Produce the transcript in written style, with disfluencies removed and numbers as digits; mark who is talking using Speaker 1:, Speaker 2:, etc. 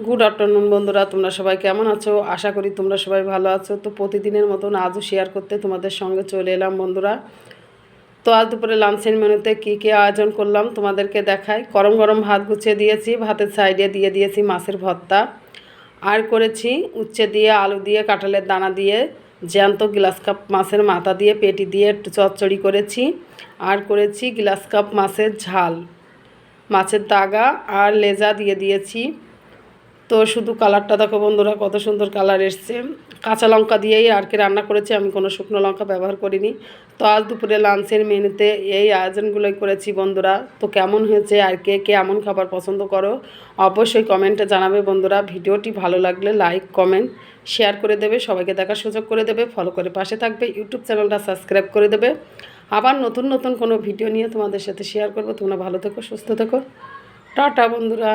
Speaker 1: Good afternoon বন্ধুরা, তোমরা সবাই কেমন আছো? আশা করি তোমরা সবাই ভালো আছো। তো প্রতিদিনের মতন আজও শেয়ার করতে তোমাদের সঙ্গে চলে এলাম বন্ধুরা। তো আজ দুপুরে লাঞ্চের মেনুতে কী আয়োজন করলাম তোমাদেরকে দেখাই। গরম গরম ভাত গুছিয়ে দিয়েছি, ভাতের সাইডে দিয়ে দিয়েছি মাছের ভর্তা, আর করেছি উচ্ছে দিয়ে আলু দিয়ে কাঁঠালের দানা দিয়ে জ্যান্ত গ্লাস কাপ মাছের মাথা দিয়ে পেটি দিয়ে একটু চচ্চড়ি করেছি, আর করেছি গ্লাস কাপ মাছের ঝাল, মাছের দাগা আর লেজা দিয়ে দিয়েছি। তো শুধু কালারটা দেখো বন্ধুরা, কত সুন্দর কালার এসছে। কাঁচা লঙ্কা দিয়েই আর কি রান্না করেছি, আমি কোনো শুকনো লঙ্কা ব্যবহার করিনি। তো আজ দুপুরে লাঞ্চের মেনুতে এই আয়োজনগুলোই করেছি বন্ধুরা। তো কেমন হয়েছে আর কে কে এমন খাবার পছন্দ করো অবশ্যই কমেন্টে জানাবে বন্ধুরা। ভিডিওটি ভালো লাগলে লাইক কমেন্ট শেয়ার করে দেবে, সবাইকে দেখার সুযোগ করে দেবে, ফলো করে পাশে থাকবে, ইউটিউব চ্যানেলটা সাবস্ক্রাইব করে দেবে। আবার নতুন নতুন কোনো ভিডিও নিয়ে তোমাদের সাথে শেয়ার করবো। তোমরা ভালো থেকো, সুস্থ থেকো, টাটা বন্ধুরা।